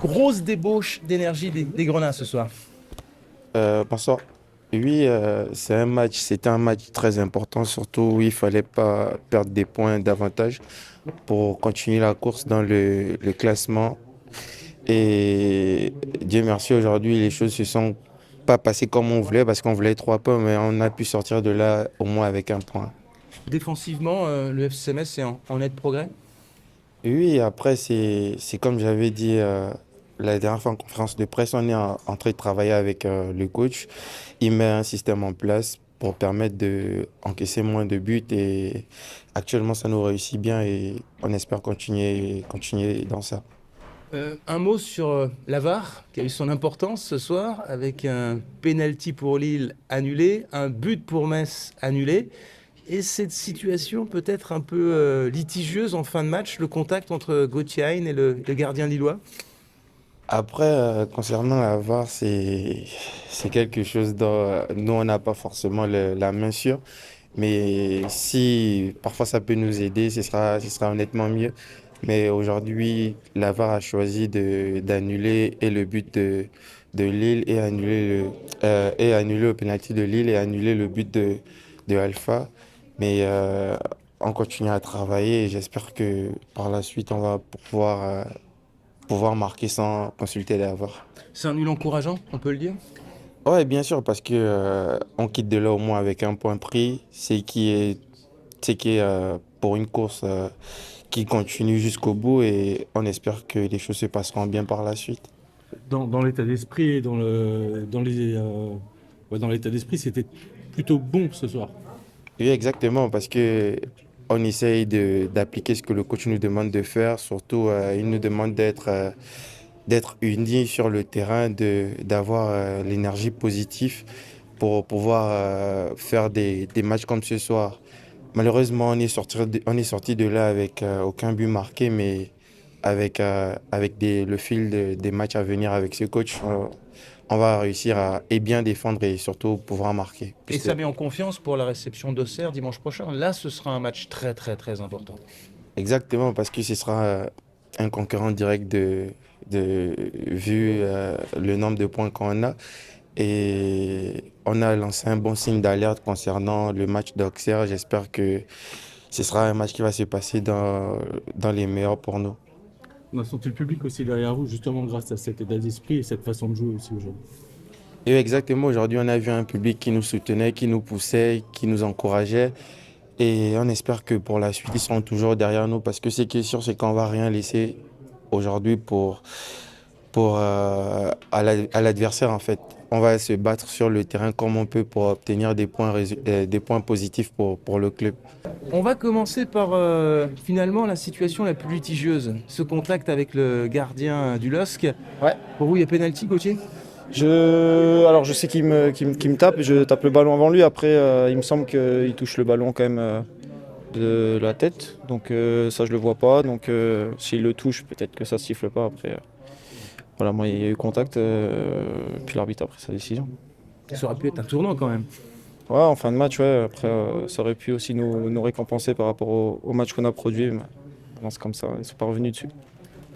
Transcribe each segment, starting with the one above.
Grosse débauche d'énergie des Grenats ce soir. Bonsoir. Oui, c'était un match très important, surtout où il fallait pas perdre des points d'avantage pour continuer la course dans le classement. Et Dieu merci, aujourd'hui, les choses se sont pas passées comme on voulait parce qu'on voulait 3 points, mais on a pu sortir de là au moins avec un point. Défensivement, le FCMS est en net progrès. Et oui, après, c'est comme j'avais dit la dernière fois en conférence de presse, on est en train de travailler avec le coach. Il met un système en place pour permettre de encaisser moins de buts et actuellement, ça nous réussit bien et on espère continuer dans ça. Un mot sur la VAR, qui a eu son importance ce soir, avec un penalty pour Lille annulé, un but pour Metz annulé. Et cette situation peut-être un peu litigieuse en fin de match, le contact entre Gauthier Hein et le gardien lillois. Après, concernant la VAR, c'est quelque chose dont nous, on n'a pas forcément la main sur. Mais si parfois ça peut nous aider, ce sera honnêtement mieux. Mais aujourd'hui, la VAR a choisi d'annuler et le but de Lille et annuler le penalty de Lille et annuler le but de Alpha. Mais on continue à travailler et j'espère que par la suite, on va pouvoir marquer sans consulter la VAR. C'est un nul encourageant, on peut le dire. Ouais, bien sûr, parce que on quitte de là au moins avec un point pris, c'est qui est pour une course qui continue jusqu'au bout et on espère que les choses se passeront bien par la suite. Dans l'état d'esprit et dans l'état d'esprit, c'était plutôt bon ce soir. Oui, exactement, parce que on essaye d'appliquer ce que le coach nous demande de faire. Surtout, il nous demande d'être unis sur le terrain, d'avoir l'énergie positive pour pouvoir faire des matchs comme ce soir. Malheureusement, on est sorti de là avec aucun but marqué, mais avec le fil des matchs à venir avec ce coach, on va réussir à et bien défendre et surtout pouvoir marquer. Et Puisque, ça met en confiance pour la réception d'Auxerre dimanche prochain. Là, ce sera un match très très très important. exactement, parce que ce sera un concurrent direct vu le nombre de points qu'on a. Et on a lancé un bon signe d'alerte concernant le match d'Auxerre. J'espère que ce sera un match qui va se passer dans les meilleurs pour nous. On a senti le public aussi derrière vous, justement grâce à cet état d'esprit et cette façon de jouer aussi aujourd'hui. Et exactement, aujourd'hui, on a vu un public qui nous soutenait, qui nous poussait, qui nous encourageait. Et on espère que pour la suite, ils seront toujours derrière nous parce que ce qui est sûr, c'est qu'on va rien laisser aujourd'hui à l'adversaire, en fait. On va se battre sur le terrain comme on peut pour obtenir des points positifs pour le club. On va commencer par finalement la situation la plus litigieuse. Ce contact avec le gardien du LOSC. Ouais. Pour vous, il y a pénalty, Gauthier. Alors je sais qu'il me tape, je tape le ballon avant lui. Après, il me semble qu'il touche le ballon quand même de la tête. Donc ça, je le vois pas. Donc s'il le touche, peut-être que ça siffle pas. Après, voilà, moi, il y a eu contact. Puis l'arbitre a pris sa décision. Ça aurait pu être un tournant quand même. Ouais, en fin de match, ouais. Après, ça aurait pu aussi nous récompenser par rapport au match qu'on a produit. Mais bon, c'est comme ça, ils sont pas revenus dessus.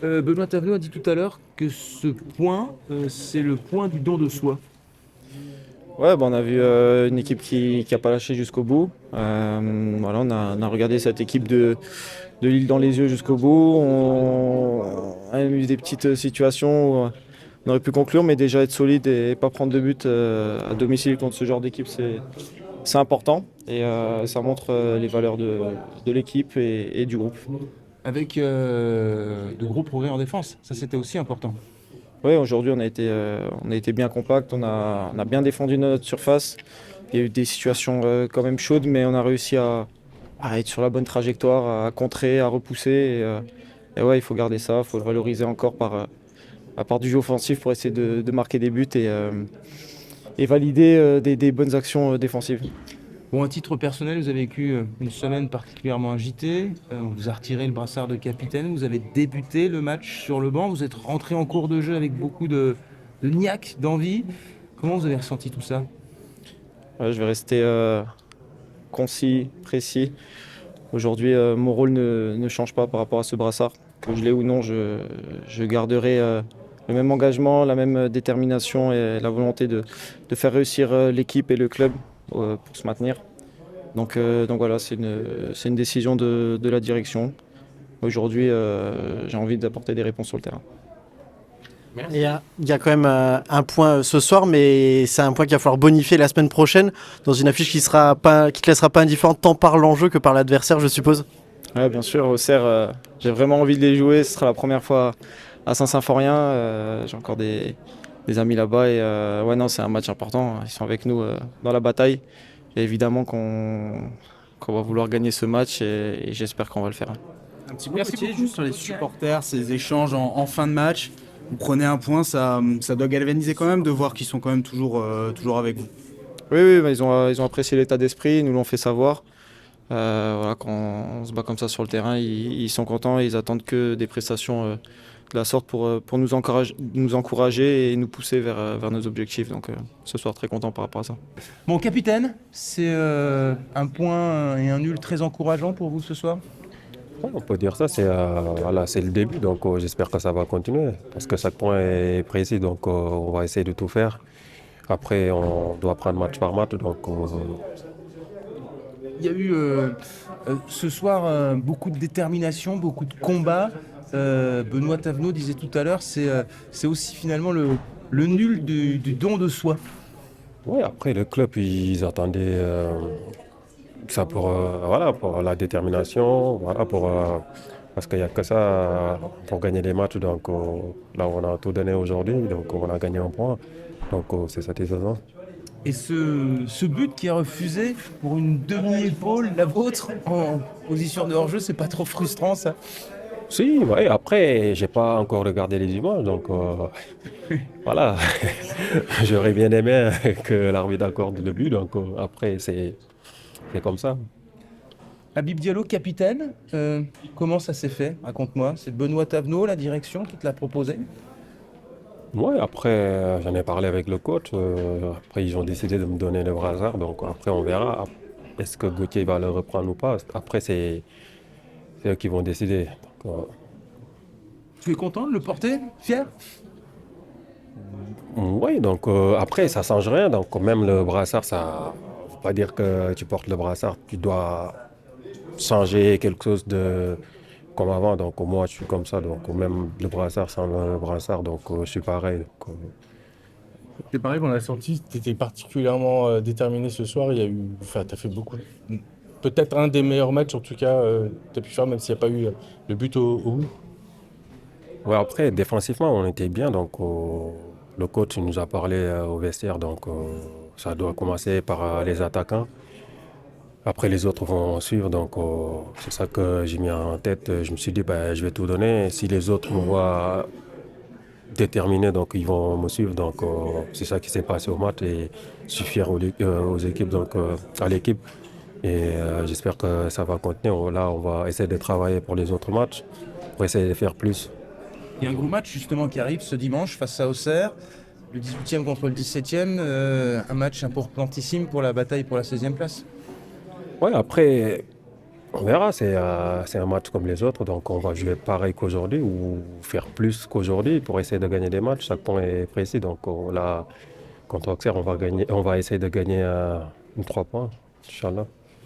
Benoît Taverneau a dit tout à l'heure que ce point, c'est le point du don de soi. Ouais, bah, on a vu une équipe qui a pas lâché jusqu'au bout. Voilà, on a regardé cette équipe de Lille dans les yeux jusqu'au bout. On a eu des petites situations où on aurait pu conclure, mais déjà être solide et pas prendre de but à domicile contre ce genre d'équipe, c'est important. Et ça montre les valeurs de l'équipe et du groupe. Avec de gros progrès en défense. Ça, c'était aussi important. Oui, aujourd'hui, on a été bien compact, on a bien défendu notre surface. Il y a eu des situations quand même chaudes, mais on a réussi à être sur la bonne trajectoire, à contrer, à repousser. Et ouais, il faut garder ça, il faut le valoriser encore à part du jeu offensif pour essayer de marquer des buts et valider des bonnes actions défensives. Bon, à titre personnel, vous avez vécu une semaine particulièrement agitée. On vous a retiré le brassard de capitaine. Vous avez débuté le match sur le banc. Vous êtes rentré en cours de jeu avec beaucoup de niaque, d'envie. Comment vous avez ressenti tout ça? Ouais, je vais rester concis, précis. Aujourd'hui, mon rôle ne change pas par rapport à ce brassard. Que je l'ai ou non, je garderai le même engagement, la même détermination et la volonté de faire réussir l'équipe et le club pour se maintenir. Donc voilà, c'est une décision de la direction. Aujourd'hui, j'ai envie d'apporter des réponses sur le terrain. Il y a quand même un point ce soir, mais c'est un point qu'il va falloir bonifier la semaine prochaine dans une affiche qui te laissera pas indifférent tant par l'enjeu que par l'adversaire, je suppose. Ouais, bien sûr, Auxerre, j'ai vraiment envie de les jouer. Ce sera la première fois à Saint-Symphorien. J'ai encore des amis là-bas et ouais, non, c'est un match important. Ils sont avec nous dans la bataille. Et évidemment qu'on va vouloir gagner ce match et j'espère qu'on va le faire. Un petit mot Gauthier, juste sur les supporters, ces échanges en fin de match. Vous prenez un point, ça doit galvaniser quand même de voir qu'ils sont quand même toujours avec vous. Oui, bah, ils ont apprécié l'état d'esprit, ils nous l'ont fait savoir. Voilà, quand on se bat comme ça sur le terrain, ils sont contents et ils attendent que des prestations de la sorte pour nous encourager et nous pousser vers nos objectifs. Donc ce soir, très content par rapport à ça. Bon, capitaine, c'est un point et un nul très encourageant pour vous ce soir? Ouais, on peut dire ça, voilà, c'est le début, donc j'espère que ça va continuer, parce que chaque point est précis, donc on va essayer de tout faire. Après, on doit prendre match par match, donc Il y a eu ce soir beaucoup de détermination, beaucoup de combats. Benoît Thavenot disait tout à l'heure, c'est aussi finalement le nul du don de soi. ouais, après le club, ils attendaient ça voilà, pour la détermination, voilà, parce qu'il n'y a que ça pour gagner des matchs, donc là on a tout donné aujourd'hui, donc on a gagné un point, donc c'est satisfaisant. Et ce but qui est refusé pour une demi-épaule, la vôtre, en position de hors-jeu, c'est pas trop frustrant ça? Si, ouais, après, j'ai pas encore regardé les images, donc voilà. J'aurais bien aimé que l'arbitre accorde le but, donc après, c'est comme ça. Habib Diallo, capitaine, comment ça s'est fait? Raconte-moi. C'est Benoît Thavenot, la direction, qui te l'a proposé? Ouais, après, j'en ai parlé avec le coach. Après, ils ont décidé de me donner le brassard, donc après, on verra. Est-ce que Gauthier va le reprendre ou pas? Après, c'est eux qui vont décider. Donc, Tu es content de le porter? Fier? oui, donc après, ça change rien. Donc, même le brassard, ça ne veut pas dire que tu portes le brassard, tu dois changer quelque chose de comme avant. Donc, moi, je suis comme ça. Donc, même le brassard sans le brassard, donc je suis pareil. Donc, C'est pareil, on a senti que tu étais particulièrement déterminé ce soir. Tu as fait beaucoup. Peut-être un des meilleurs matchs, en tout cas, tu as pu faire, même s'il n'y a pas eu le but au bout. ouais, après, défensivement, on était bien. Donc, le coach nous a parlé au vestiaire. Donc, ça doit commencer par les attaquants. Après, les autres vont suivre. Donc, c'est ça que j'ai mis en tête. Je me suis dit, ben, je vais tout donner. Si les autres me voient déterminé, donc ils vont me suivre. Donc, c'est ça qui s'est passé au match. Et je suis fier aux équipes, donc à l'équipe. Et j'espère que ça va continuer. Là, on va essayer de travailler pour les autres matchs, pour essayer de faire plus. Il y a un gros match justement qui arrive ce dimanche face à Auxerre, le 18e contre le 17e, un match importantissime pour la bataille pour la 16e place. Ouais, après, on verra. C'est un match comme les autres, donc on va jouer pareil qu'aujourd'hui ou faire plus qu'aujourd'hui pour essayer de gagner des matchs. Chaque point est précis, donc là, contre Auxerre, on va essayer de gagner 3 points, Inch'Allah.